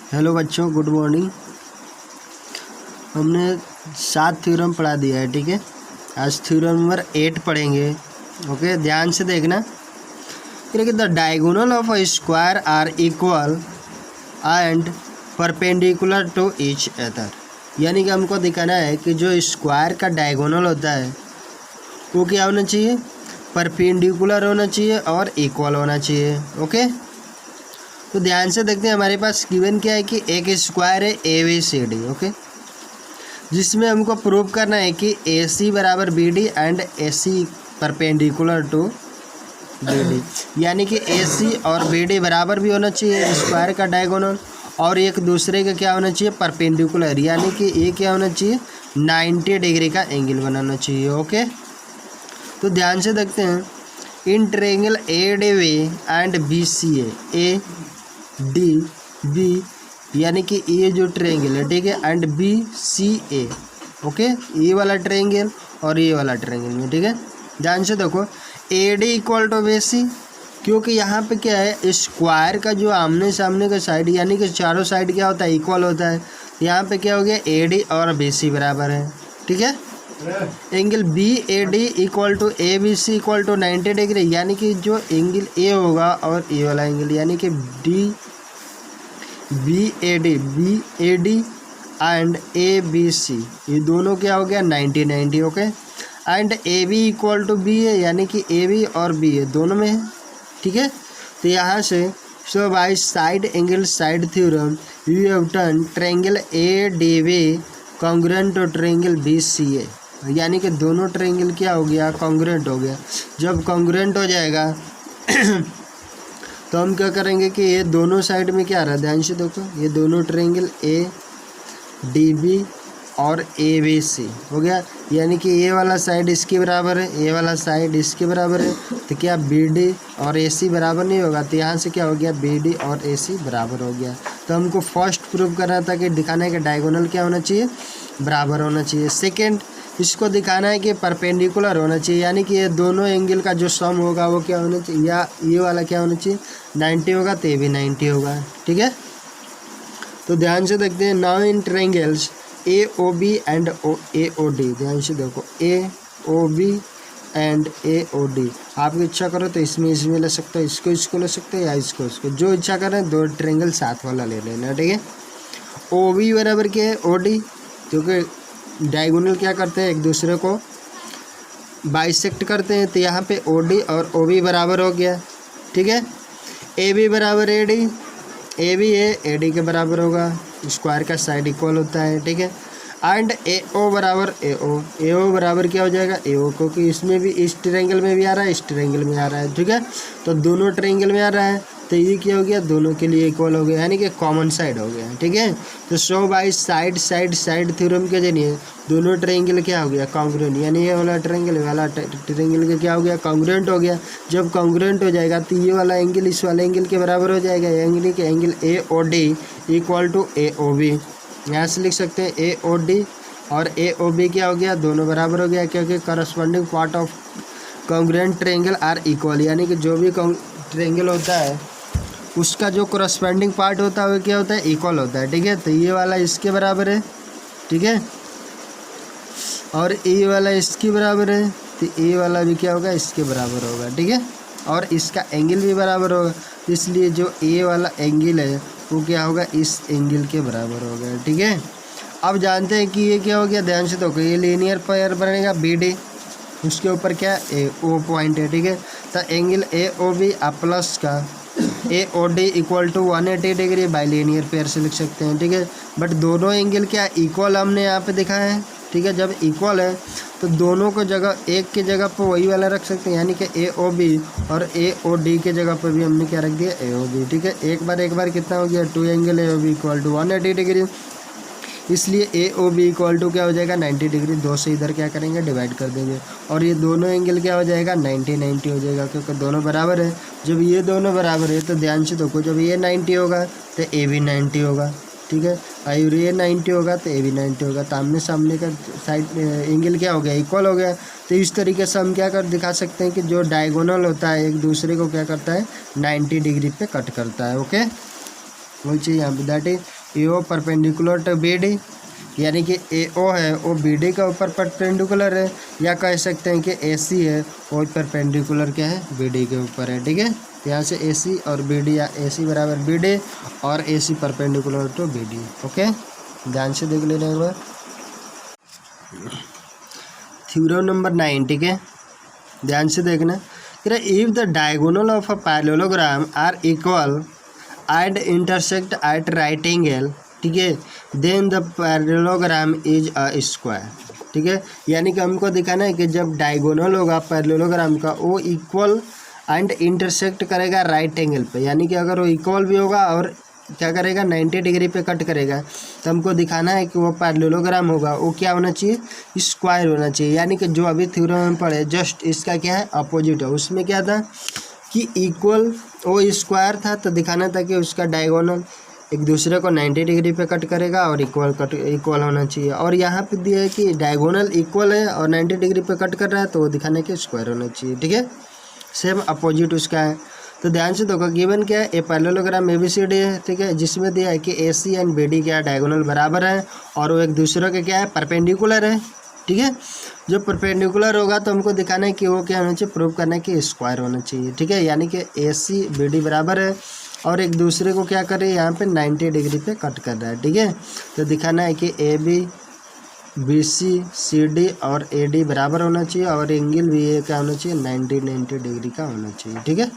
Hello बच्चों, good morning. हमने 7 theorem पढ़ा दिया है, ठीक है। आज थ्योरम नंबर 8 पढ़ेंगे। ओके, ध्यान से देखना। देखिए, the diagonal of a square are equal and perpendicular to each other. यानी कि हमको दिखाना है कि जो स्क्वायर का डायगोनल होता है वो क्या होना चाहिए, परपेंडिकुलर होना चाहिए और इक्वल होना चाहिए। ओके, तो ध्यान से देखते हैं। हमारे पास गिवन क्या है कि एक स्क्वायर है ABCD, ओके, जिसमें हमको प्रूव करना है कि AC बराबर BD and AC perpendicular to BD। यानी कि AC और BD बराबर भी होना चाहिए स्क्वायर का डायगोनल, और एक दूसरे का क्या होना चाहिए, परपेंडिकुलर। यानी कि ये क्या होना चाहिए, 90 डिग्री का एंगल बनाना चाहिए। ओके, तो ध्यान से देखते हैं। In triangle ADB and BCA ADB, यानी कि ये जो ट्रायंगल है, ठीक है, एंड BCA, ओके, ये वाला ट्रायंगल और ये वाला ट्रायंगल में, ठीक है। ध्यान से देखो, AD इक्वल टू BC, क्योंकि यहाँ पे क्या है, स्क्वायर का जो आमने सामने का साइड यानी कि चारों साइड क्या होता है, इक्वल होता है। यहाँ पे क्या हो गया, AD और BC बराबर है, ठीक है। Angle BAD equal to ABC equal to 90 degree, यानी कि जो एंगल A होगा और ए वाला एंगल यानी कि BAD एंड ABC, ये दोनों क्या हो गया, 90-90, okay. And AB equal to BA, यानी कि AB और BA दोनों में है, ठीक है। तो यहाँ से so by side angle side theorem you have turn triangle ADB congruent to triangle BCA, यानी कि दोनों ट्रायंगल क्या हो गया, कॉन्ग्रुएंट हो गया। जब कॉन्ग्रुएंट हो जाएगा तो हम क्या करेंगे कि ये दोनों साइड में क्या आ रहा है, ध्यान से देखो, ये दोनों ट्रायंगल ADB और ABC हो गया, यानी कि ये वाला साइड इसके बराबर है, ये वाला साइड इसके बराबर है। तो क्या BD और AC बराबर नहीं होगा, तो यहाँ से क्या हो गया, BD और AC बराबर हो गया। तो हमको फर्स्ट प्रूव करना था कि दिखाना है कि डायगोनल क्या होना चाहिए, बराबर होना चाहिए। सेकेंड, इसको दिखाना है कि परपेंडिकुलर होना चाहिए, यानी कि ये दोनों एंगल का जो सम होगा वो क्या होना चाहिए, या ये वाला क्या होना चाहिए, 90 होगा, तो ये भी 90 होगा, ठीक है। तो ध्यान से देखते हैं। Now in triangles AOB and AOD, ध्यान से देखो, AOB एंड AOD, आपकी इच्छा करो तो इसमें ले सकते हो, इसको ले सकते हो, या इसको, जो इच्छा करें, दो ट्रायंगल साथ वाला ले लेना, ठीक है। OB बराबर क्या है, OD, क्योंकि डायगोनल क्या करते हैं, एक दूसरे को बाइसेक्ट करते हैं। तो यहाँ पे OD और OB बराबर हो गया, ठीक है। AB बराबर AD, AB है AD के बराबर होगा, स्क्वायर का साइड इक्वल होता है, ठीक है। एंड AO बराबर AO बराबर क्या हो जाएगा, AO, क्योंकि इसमें भी इस ट्रायंगल में भी आ रहा है, इस ट्रायंगल में आ रहा है, ठीक है। तो दोनों ट्रायंगल में आ रहा है, तो ये क्या हो गया, दोनों के लिए इक्वल हो गया, यानी कि कॉमन साइड हो गया, ठीक है। तो शो बाय साइड थ्योरम के जरिए दोनों ट्रायंगल क्या हो गया, कॉन्ग्रुएंट, यानी ये वाला ट्रायंगल वाला ट्रायंगल का क्या हो गया, कॉन्ग्रुएंट हो गया। जब कॉन्ग्रुएंट हो जाएगा तो ये वाला एंगल इस वाले एंगल के बराबर हो जाएगा, यानी कि angle AOD equal to AOB। यहाँ से लिख सकते हैं AOD और AOB क्या हो गया, दोनों बराबर हो गया, क्योंकि corresponding part of congruent triangle are equal, यानी कि जो भी ट्रायंगल होता है उसका जो करस्पॉन्डिंग पार्ट होता है वो क्या होता है, इक्वल होता है, ठीक है। तो ये वाला इसके बराबर है, ठीक है, और ये वाला इसके बराबर है, तो ये वाला भी क्या होगा, इसके बराबर होगा, ठीक है। और इसका एंगल भी बराबर होगा, इसलिए जो ये वाला एंगल है वो क्या होगा, इस एंगल के बराबर होगा, ठीक है। अब जानते हैं कि ये क्या हो गया, ध्यान से देखो, ये लीनियर पेयर बनेगा BD, उसके ऊपर क्या O पॉइंट है, ठीक है। तो एंगल AOB प्लस का AOD equal to 180 degree by linear pair से लिख सकते हैं, ठीक है। बट दोनों एंगल क्या इक्वल हमने यहाँ पे दिखा है, ठीक है। जब इक्वल है तो दोनों को जगह, एक की जगह पर वही वाला रख सकते हैं, यानी कि AOB, और AOD के जगह पर भी हमने क्या रख दिया, AOB, ठीक है। एक बार कितना हो गया, 2 angle AOB equal to 180 degree, इसलिए AOB इक्वल टू क्या हो जाएगा, 90 डिग्री। 2 से इधर क्या करेंगे, डिवाइड कर देंगे, और ये दोनों एंगल क्या हो जाएगा, 90-90 हो जाएगा, क्योंकि दोनों बराबर है। जब ये दोनों बराबर है तो ध्यान से देखो, जब ये 90 होगा तो A भी 90 होगा, ठीक है। और ये 90 होगा तो A भी 90 होगा, तो आमने सामने का साइड एंगल क्या हो गया, इक्वल हो गया। तो इस तरीके से हम क्या कर दिखा सकते हैं कि जो डायगोनल होता है एक दूसरे को क्या करता है, 90 डिग्री पे कट करता है, ओके। वही चाहिए यहाँ पे, that is A O perpendicular to B D, यानी कि ए ओ है वो बी डी का ऊपर परपेंडिकुलर है, या कह सकते हैं कि ए सी है वो परपेंडिकुलर क्या है बी डी के ऊपर है। ठीक है, यहाँ से ए सी और बी डी, या ए सी बराबर बी डी और A C perpendicular to B D. Okay, ध्यान से देख लेना एक बार। थ्योरम नंबर 9, ठीक है, ध्यान से देखना। If the diagonal of a parallelogram are equal and intersect at right angle, ठीक है, then the parallelogram is a square. ठीक है, यानी कि हमको दिखाना है कि जब डायगोनल होगा पैरेललोग्राम का वो इक्वल एंड इंटरसेक्ट करेगा राइट एंगल पे, यानी कि अगर वो इक्वल भी होगा और क्या करेगा 90 डिग्री पे कट करेगा, तो हमको दिखाना है कि वो पैरेललोग्राम होगा वो क्या होना चाहिए, स्क्वायर होना चाहिए। यानी कि जो अभी थ्योरम में पढ़े जस्ट इसका क्या है अपोजिट है। उसमें क्या था कि इक्वल वो स्क्वायर था, तो दिखाना था कि उसका डायगोनल एक दूसरे को 90 डिग्री पे कट करेगा और इक्वल होना चाहिए। और यहाँ पे दिया है कि डायगोनल इक्वल है और 90 डिग्री पे कट कर रहा है, तो वो दिखाने के स्क्वायर होना चाहिए। ठीक है, सेम अपोजिट उसका है। तो ध्यान से देखो गिवन क्या है, ए पैरेललोग्राम ABCD है, ठीक है, जिसमें दिया है कि AC एंड BD क्या डायगोनल बराबर है और वो एक दूसरे के क्या है परपेंडिकुलर है। ठीक है, जो परपेंडिकुलर होगा तो हमको दिखाना है कि वो क्या होना चाहिए, प्रूव करना है कि स्क्वायर होना चाहिए। ठीक है, यानी कि AC BD बराबर है और एक दूसरे को क्या कर रही है यहाँ पे 90 डिग्री पे कट कर रहा है। ठीक है, तो दिखाना है कि AB BC CD और AD बराबर होना चाहिए और एंगल भी ये क्या होना चाहिए 90 डिग्री का होना चाहिए। ठीक है,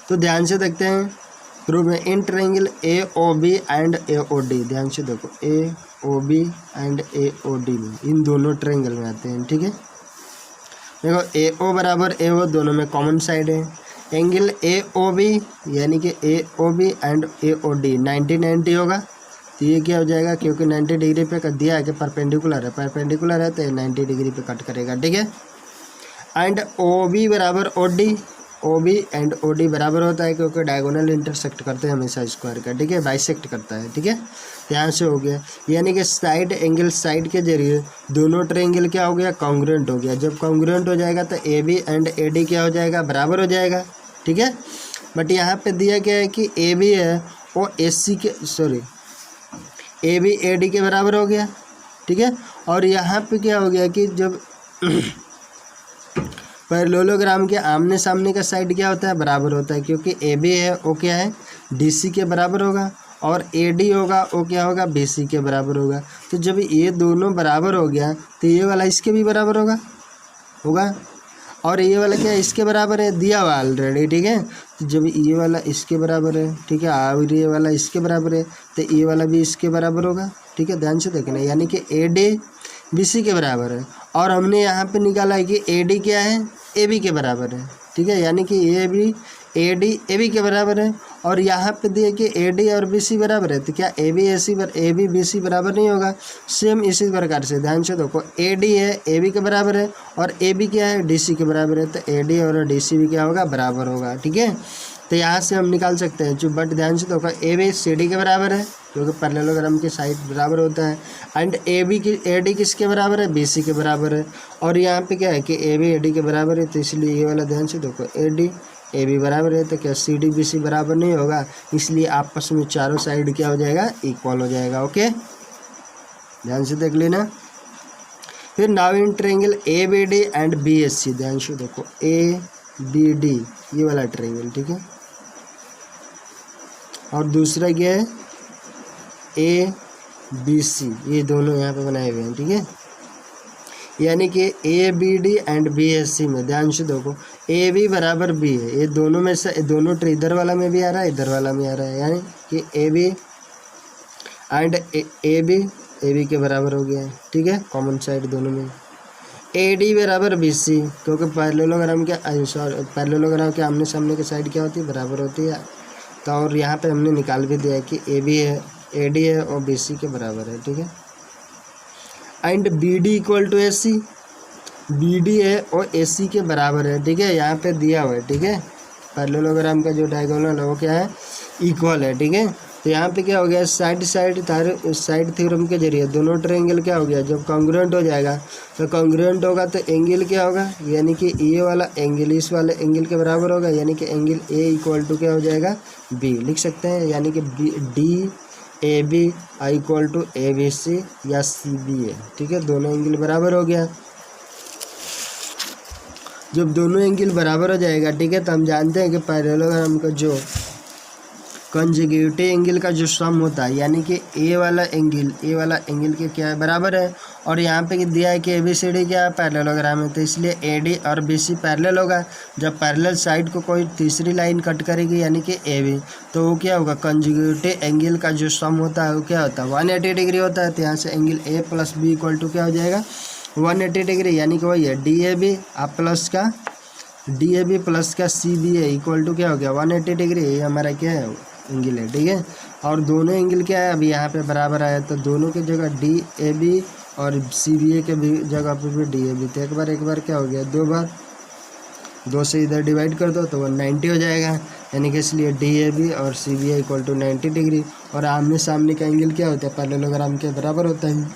तो ध्यान से देखते हैं प्रूफ में। In triangle AOB and AOD, ध्यान से देखो AOB एंड AOD में इन दोनों ट्रायंगल में आते हैं। ठीक है, देखो AO बराबर AO दोनों में कॉमन साइड है। एंगल AOB यानी कि AOB एंड AOD 90 होगा, तो ये क्या हो जाएगा, क्योंकि 90 डिग्री पे कट दिया है कि परपेंडिकुलर है तो 90 डिग्री पे कट करेगा। ठीक है, एंड OB बराबर OB एंड OD बराबर होता है क्योंकि डायगोनल इंटरसेक्ट करते हैं हमेशा स्क्वायर का। ठीक है, बाइसेक्ट करता है। ठीक है, ध्यान से हो गया, यानी कि साइड एंगल साइड के जरिए दोनों ट्रायंगल क्या हो गया, कॉन्ग्रुएंट हो गया। जब कॉन्ग्रुएंट हो जाएगा तो AB एंड AD क्या हो जाएगा, बराबर हो जाएगा। ठीक है, बट यहाँ पे दिया गया है कि AB है वो AB AD के बराबर हो गया। ठीक है, और यहाँ पे क्या हो गया कि जब पैरेललोग्राम के आमने सामने का साइड क्या होता है, बराबर होता है, क्योंकि AB है वो क्या है DC के बराबर होगा और AD होगा वो क्या होगा BC के बराबर होगा। तो जब ये दोनों बराबर हो गया तो ये वाला इसके भी बराबर होगा और ये वाला क्या इसके बराबर है, दिया हुआ ऑलरेडी। ठीक है, तो जब ये वाला इसके बराबर है, ठीक है, और ये वाला इसके बराबर है, तो ये वाला भी इसके बराबर होगा। ठीक है, ध्यान से देखना, यानी कि AD BC के बराबर है और हमने यहाँ पे निकाला है कि AD क्या है, AB के बराबर है। ठीक है, यानी कि AD AB के बराबर है और यहाँ पे दिए कि AD और BC बराबर है, तो क्या AB BC बराबर नहीं होगा। सेम इसी प्रकार से ध्यान से देखो, AD है AB के बराबर है और AB क्या है DC के बराबर है, तो AD और DC भी क्या होगा, बराबर होगा। ठीक है, तो यहाँ से हम निकाल सकते हैं बट ध्यान से देखो AB CD के बराबर है क्योंकि पैरेललोग्राम के साइड बराबर होता है, एंड AD किसके बराबर है, BC के बराबर है। और यहाँ पे क्या है कि AB AD के बराबर है, तो इसलिए ये वाला ध्यान से देखो AD AB बराबर है, तो क्या CD BC बराबर नहीं होगा, इसलिए आपस में चारों साइड क्या हो जाएगा, इक्वल हो जाएगा। ओके, ध्यान से देख लेना। फिर now in triangle ABD and BSC, ध्यान से देखो ABD ये वाला ट्रायंगल। ठीक है, और दूसरा क्या है ABC, ये दोनों यहाँ पे बनाए हुए हैं। ठीक है, यानी कि ABD एंड BSC में ध्यान से देखो AB बराबर B है, ये दोनों में से दोनों इधर वाला में भी आ रहा है इधर वाला में आ रहा है, यानी कि AB एंड AB के बराबर हो गया है। ठीक है, कॉमन साइड दोनों में। AD बराबर BC क्योंकि पैरेललोग्राम के आमने सामने के साइड क्या होती है, बराबर होती है। तो और यहाँ पे हमने निकाल भी दिया है कि AD है और BC के बराबर है। ठीक है, and BD equal to AC, BD है और AC के बराबर है। ठीक है, यहाँ पे दिया हुआ है। ठीक है, पैरेललोग्राम का जो डायगोनल है वो क्या है, इक्वल है। ठीक है, तो यहाँ पे क्या हो गया, साइड थ्योरम के जरिए दोनों ट्रायंगल क्या हो गया, जब कॉन्ग्रुएंट हो जाएगा तो कॉन्ग्रुएंट होगा तो एंगल क्या होगा, यानी कि ए वाला एंगल इस वाले एंगल के बराबर होगा, यानी कि एंगल ए इक्वल टू क्या हो जाएगा, बी लिख सकते हैं, यानी कि D A B I equal to A B C या सी बी ए। ठीक है, दोनों एंगल बराबर हो गया। जब दोनों एंगल बराबर हो जाएगा, ठीक है, तो हम जानते हैं कि पैरेललोग्राम का जो कंजुगेटिव एंगल का जो सम होता है, यानी कि ए वाला एंगल के क्या है, बराबर है। और यहाँ पे दिया है कि ए बी सी डी क्या है, पैरेललोग्राम है, तो इसलिए ए डी और बी सी पैरेलल होगा। जब पैरेलल साइड को कोई तीसरी लाइन कट करेगी, यानी कि ए बी, तो वो क्या होगा, कंजुगेटिव एंगल का जो सम होता है वो क्या होता है, 180 डिग्री होता है। तो यहाँ से angle A plus B equal to क्या हो जाएगा, 180 डिग्री, यानी कि वही है डी ए बी आप प्लस का डी ए बी प्लस का C B A equal to क्या हो गया, 180 डिग्री। ये हमारा क्या है, एंगल है। ठीक है, और दोनों एंगल क्या है, अभी यहाँ पे बराबर आया, तो दोनों की जगह डी ए बी और सी बी ए के भी जगह पे भी डी ए बी, तो एक बार क्या हो गया, 2 बार, 2 से इधर डिवाइड कर दो तो 190 हो जाएगा, यानी कि इसलिए डी ए बी और C B A equal to 90 degree. और आमने सामने का एंगल क्या होता है, पैरेललोग्राम के बराबर होता है,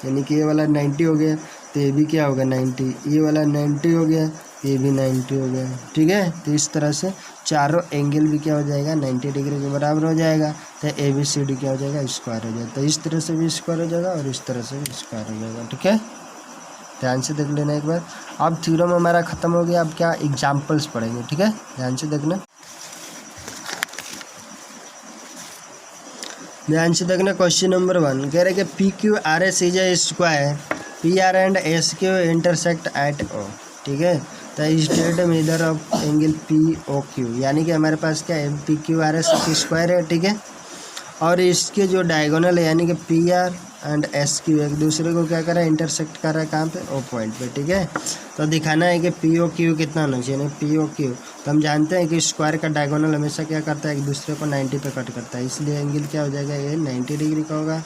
यानी कि ये वाला 90 हो गया तो ये भी क्या होगा 90, ये वाला 90 हो गया, ये भी 90 हो गया। ठीक है, तो इस तरह से चारों एंगल भी क्या हो जाएगा, 90 डिग्री के बराबर हो जाएगा। तो ए बी सी डी क्या हो जाएगा, स्क्वायर हो जाएगा। तो इस तरह से भी स्क्वायर हो जाएगा और इस तरह से भी स्क्वायर हो जाएगा। ठीक है, ध्यान से देख लेना एक बार। अब थ्योरम हमारा ख़त्म हो गया, अब क्या एग्जाम्पल्स पढ़ेंगे। ठीक है, ध्यान से देखना, ध्यान से देखना। क्वेश्चन नंबर 1 कह रहे कि P Q R S is a square, P R and S Q intersect at O. ठीक है, तो state measure of angle P O Q, यानी कि हमारे पास क्या है, P Q R S square है। ठीक है, और इसके जो डायगोनल है, यानी कि P R and S Q एक दूसरे को क्या कर रहा है, इंटरसेक्ट कर रहा है, कहाँ पे, ओ पॉइंट पे। ठीक है, तो दिखाना है कि पी ओ क्यू कितना होना चाहिए, पी ओ क्यू। तो हम जानते हैं कि स्क्वायर का डायगोनल हमेशा क्या करता है, एक दूसरे को 90 पे कट करता है, इसलिए एंगल क्या हो जाएगा, ये 90 डिग्री का होगा।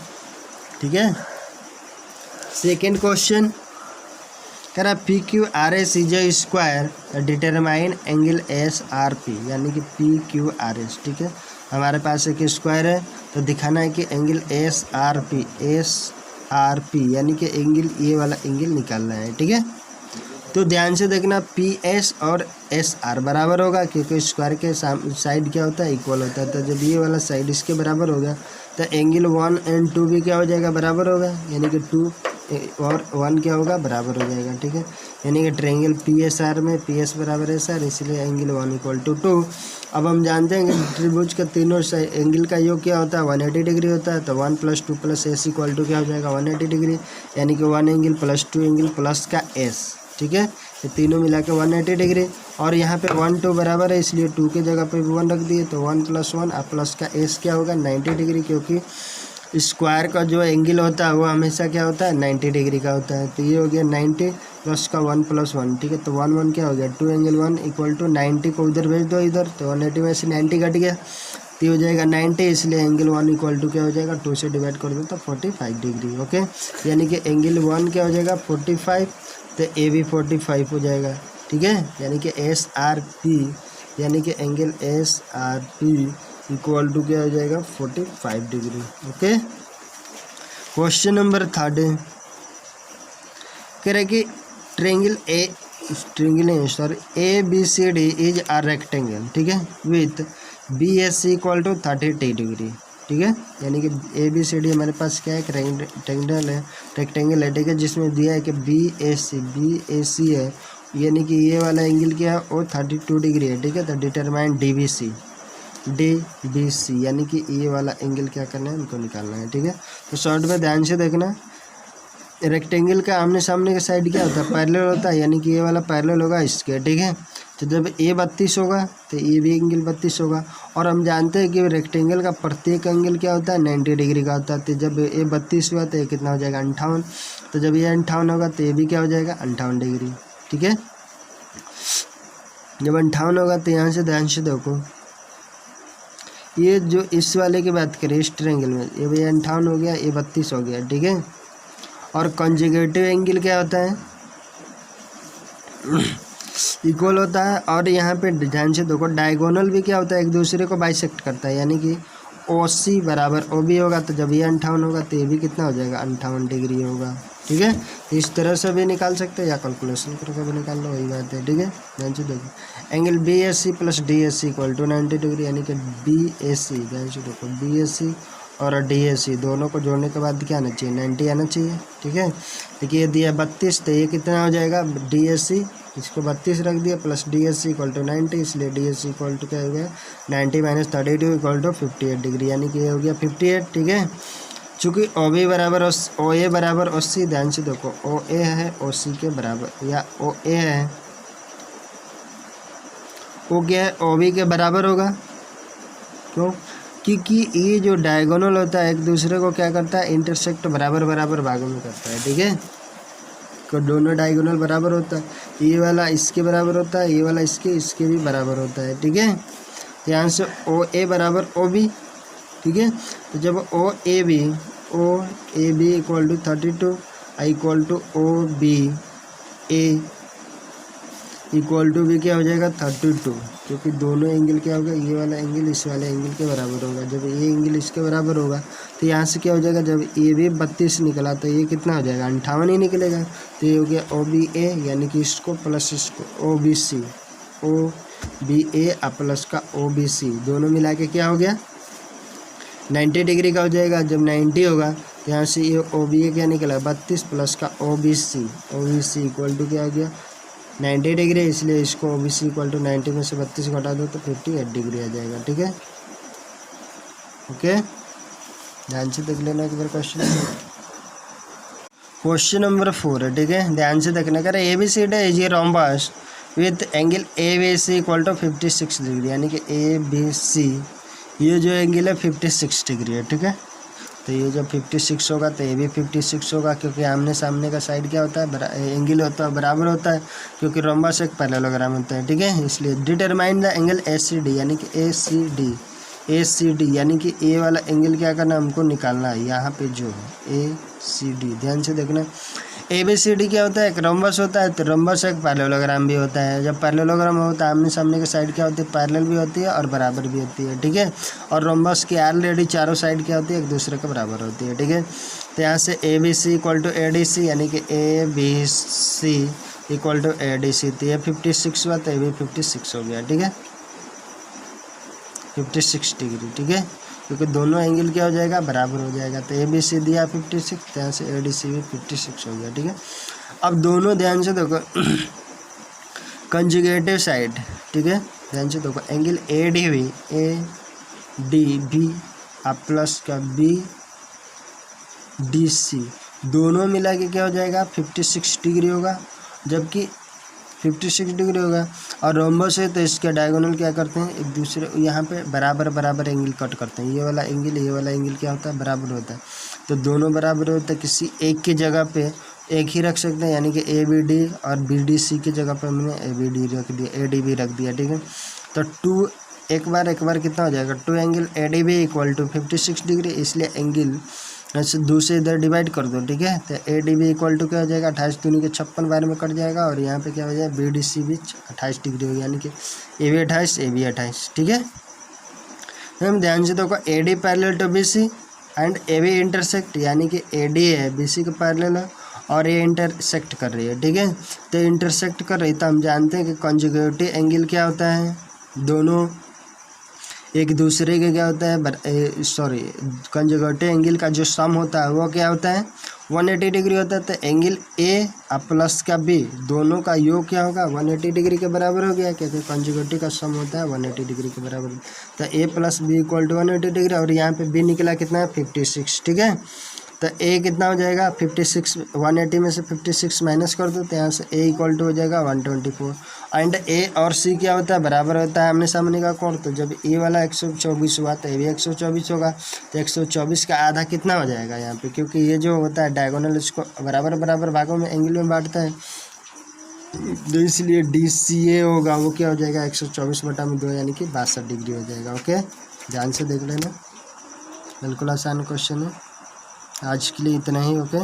ठीक है, सेकेंड क्वेश्चन कह रहा P Q R S is a square, determine angle S R P, यानी कि पी क्यू आर एस। ठीक है, हमारे पास एक स्क्वायर है, तो दिखाना है कि एंगल एस आर पी यानी कि एंगल ये वाला एंगल निकालना है। ठीक है, तो ध्यान से देखना, पी एस और एस आर बराबर होगा, क्योंकि स्क्वायर के साइड क्या होता है, इक्वल होता है। तो जब ये वाला साइड इसके बराबर होगा तो एंगल 1 एंड 2 भी क्या हो जाएगा, बराबर होगा, यानी कि 2 और 1 क्या होगा, बराबर हो जाएगा। ठीक है, यानी कि ट्रायंगल पी एस आर में पी एस बराबर एस आर, इसलिए एंगल 1 इक्वल टू 2। अब हम जानते हैं कि त्रिभुज का तीनों एंगल का योग क्या होता है, 180 डिग्री होता है। तो 1 + 2 + एस इक्वल टू क्या हो जाएगा, 180 डिग्री, यानी कि 1 एंगल + 2 एंगल प्लस का एस। ठीक है, ये तीनों मिला के 180 डिग्री। और यहाँ पे 1 2 बराबर है, इसलिए 2 की जगह पे 1 रख दिए, तो 1 + 1 और प्लस का एस क्या होगा, 90 डिग्री, क्योंकि स्क्वायर का जो एंगल होता है वो हमेशा क्या होता है, 90 डिग्री का होता है। तो ये हो गया 90 प्लस का 1 + 1। ठीक है, तो 1 1 क्या हो गया, 2 एंगल 1 इक्वल टू 90 को उधर भेज दो इधर, तो 180 में से 90 घट गया, तो हो जाएगा 90, इसलिए एंगल 1 इक्वल टू क्या हो जाएगा, 2 से डिवाइड कर दो तो 45 डिग्री। ओके, यानी कि एंगल 1 क्या हो जाएगा, 45, तो ए भी 45 हो जाएगा। ठीक है, यानी कि एस आर पी, यानी कि angle S R P equal to क्या हो जाएगा, 45 डिग्री। ओके, क्वेश्चन नंबर 3 कह रहे कि triangle A B C D is a rectangle. ठीक है, with B S C equal to 30 degree. ठीक है, यानी कि ए बी सी डी हमारे पास क्या है, रेक्टेंगल है। ठीक है, जिसमें दिया है कि बी ए सी है, यानी कि ये वाला एंगल क्या है, वो 32 डिग्री है। ठीक है, तो डिटरमाइन डी बी सी, यानी कि ये वाला एंगल क्या करना है, उनको निकालना है। ठीक है, तो शॉर्ट में ध्यान से देखना, रेक्टेंगल का आमने सामने का साइड क्या होता है, पैरेलल होता है, यानी कि ये वाला पैरेलल होगा इसके। ठीक है, तो जब ए 32 होगा तो ये भी एंगल 32 होगा। और हम जानते हैं कि रेक्टेंगल का प्रत्येक एंगल क्या होता है, 90 डिग्री का होता है। तो जब ए 32 हुआ तो ये कितना हो जाएगा, 58। तो जब ये 58 होगा तो ये भी क्या हो जाएगा, 58 डिग्री। ठीक है, जब 58 होगा तो यहाँ से ध्यान से देखो, ये जो इस वाले की बात करें, इस ट्रायंगल में ये भी 58 हो गया, ये 32 हो गया। ठीक है, और कंजुगेटिव एंगल क्या होता है, इक्वल होता है। और यहाँ पे ध्यान से देखो, डायगोनल भी क्या होता है, एक दूसरे को बाइसेक्ट करता है, यानी कि ओ सी बराबर ओ बी होगा, तो जब ये 58 होगा तो ये भी कितना हो जाएगा 58 डिग्री होगा। ठीक है, तो इस तरह से भी निकाल सकते हैं या कैलकुलेशन करके भी निकाल लो, वही बात है। ठीक है, ध्यान से देखो angle B A C plus D A C equal to 90 degree, यानी कि बी ए सी, ध्यान से देखो बी ए सी और डी ए सी दोनों को जोड़ने के बाद क्या आना चाहिए 90 आना चाहिए। ठीक है, देखिए ये दिया 32, तो ये कितना हो जाएगा डी ए सी, इसको 32 रख दिया plus D S C equal to 90, इसलिए D S C equal to क्या हो गया 90 माइनस 32 इक्वल टू 58 डिग्री, यानी कि ये हो गया 58। ठीक है, चूँकि ओ बी बराबर ओ ए बराबर ओ सी, ध्यान से देखो ओ ए है ओ सी के बराबर, या ओ ए है ओ क्या है ओ बी के बराबर होगा। क्यों? क्योंकि ये जो डायगोनल होता है एक दूसरे को क्या करता है इंटरसेक्ट बराबर बराबर भागों में करता है। ठीक है, तो दोनों डायगोनल बराबर होता है, ये वाला इसके बराबर होता है, ये वाला इसके भी बराबर होता है। ठीक है, यहाँ से ओ ए बराबर ओ बी। ठीक है, तो जब O A B equal to 32 equal to O B A equal to भी क्या हो जाएगा 32, क्योंकि दोनों एंगल क्या होगा ये वाला एंगल इस वाले एंगल के बराबर होगा। जब ये एंगल इसके बराबर होगा तो यहाँ से क्या हो जाएगा, जब ये भी 32 निकला तो ये कितना हो जाएगा 58 ही निकलेगा। तो ये हो गया ओ बी ए, यानी कि इसको प्लस इसको O B C, O B A plus का ओ बी सी दोनों मिला के क्या हो गया 90 डिग्री का हो जाएगा। जब 90 होगा तो यहाँ से ये ओ बी ए क्या निकला 32 प्लस का O B C equal to क्या हो गया 90 डिग्री, इसलिए इसको O B C equal to 90 में से 32 घटा दो तो 58 डिग्री आ जाएगा। ठीक है, ओके, ध्यान से देख लेना एक बार क्वेश्चन नंबर 4 है। ठीक है, ध्यान से देखना, कह रहे A B C is a rhombus with angle A B C equal to 56 degree, यानी कि ए बी सी ये जो एंगल है 56 डिग्री है। ठीक है, तो ये जब 56 होगा तो ये भी 56 होगा, क्योंकि आमने सामने का साइड क्या होता है एंगल होता है बराबर होता है, क्योंकि रोम्बस एक पैरेललोग्राम होता है। ठीक है, इसलिए determine the angle A C D, यानी कि ए सी डी यानी कि ए वाला एंगल क्या करना हमको निकालना है यहाँ पे जो है ए सी डी। ध्यान से देखना ए बी सी डी क्या होता है एक रोम्बस होता है, तो रोम्बस एक पैरेललोग्राम भी होता है। जब पैरेललोग्राम होता है आमने सामने की साइड क्या होती है पैरेलल भी होती है और बराबर भी होती है। ठीक है, और रोम्बस की ऑलरेडी चारों साइड क्या होती है एक दूसरे के बराबर होती है। ठीक है, तो यहाँ से A B C equal to A D C, यानी कि A B C equal to A D C, तो ये 56 हुआ तो ये भी 56 हो गया। ठीक है, 56 डिग्री। ठीक है, क्योंकि दोनों एंगल क्या हो जाएगा बराबर हो जाएगा, तो ए बी सी दिया 56, यहाँ से ए डी सी भी 56 हो गया। ठीक है, अब दोनों ध्यान से देखो कंजुगेटिव साइड। ठीक है, ध्यान से देखो angle A D B plus का बी डी सी दोनों मिला के क्या हो जाएगा 56 डिग्री होगा, जबकि 56 डिग्री होगा। और रोम्बस है तो इसके डायगोनल क्या करते हैं एक दूसरे यहाँ पे बराबर बराबर एंगल कट करते हैं, ये वाला एंगल क्या होता है बराबर होता है, तो दोनों बराबर होता है। किसी एक की जगह पे एक ही रख सकते हैं, यानी कि ए बी डी और बी डी सी की जगह पे हमने ए बी डी रख दिया, ए डी बी रख दिया। ठीक है, तो 2 एक बार कितना हो जाएगा 2 angle A D B equal to 56 degree, इसलिए एंगल ऐसे दूसरे इधर डिवाइड कर दो। ठीक है, तो A D B equal to क्या हो जाएगा 28 दूनी के 56 बार में कट जाएगा, और यहाँ पे क्या हो जाएगा बी डी सी भी 28 डिग्री होगी, यानी कि ए बी 28 ए बी 28। ठीक है, हम ध्यान से देखो A D parallel to B C and A B intersect, यानी कि ए डी है बी सी के पैरेलल है और ये इंटरसेक्ट कर रही है। ठीक है, तो इंटरसेक्ट कर रही तो हम जानते हैं कि कंजुगेटिव एंगल क्या होता है दोनों एक दूसरे के क्या होता है कंजुगेटिव एंगल का जो सम होता है वो क्या होता है 180 डिग्री होता है। तो एंगल ए प्लस का बी दोनों का योग क्या होगा 180 डिग्री के बराबर हो गया, क्योंकि कंजुगेटिव का सम होता है 180 डिग्री के बराबर। तो A plus B equal to 180 degree, और यहाँ पे बी निकला कितना है 56। ठीक है, तो ए कितना हो जाएगा 56, 180 में से 56 माइनस कर दो, तो यहाँ से ए इक्वल टू हो जाएगा 124। एंड ए और सी क्या होता है बराबर होता है आमने सामने का कोण, तो जब ए वाला 124 हुआ तो ए भी 124 होगा, तो 124 का आधा कितना हो जाएगा यहाँ पे, क्योंकि ये जो होता है डायगोनल इसको बराबर बराबर भागों में एंगल में बांटता है, तो इसलिए डी सी ए होगा वो क्या हो जाएगा 124/2, यानी कि 62 डिग्री हो जाएगा। ओके, ध्यान से देख लेना, बिल्कुल आसान क्वेश्चन है। आज के लिए इतना ही। ओके।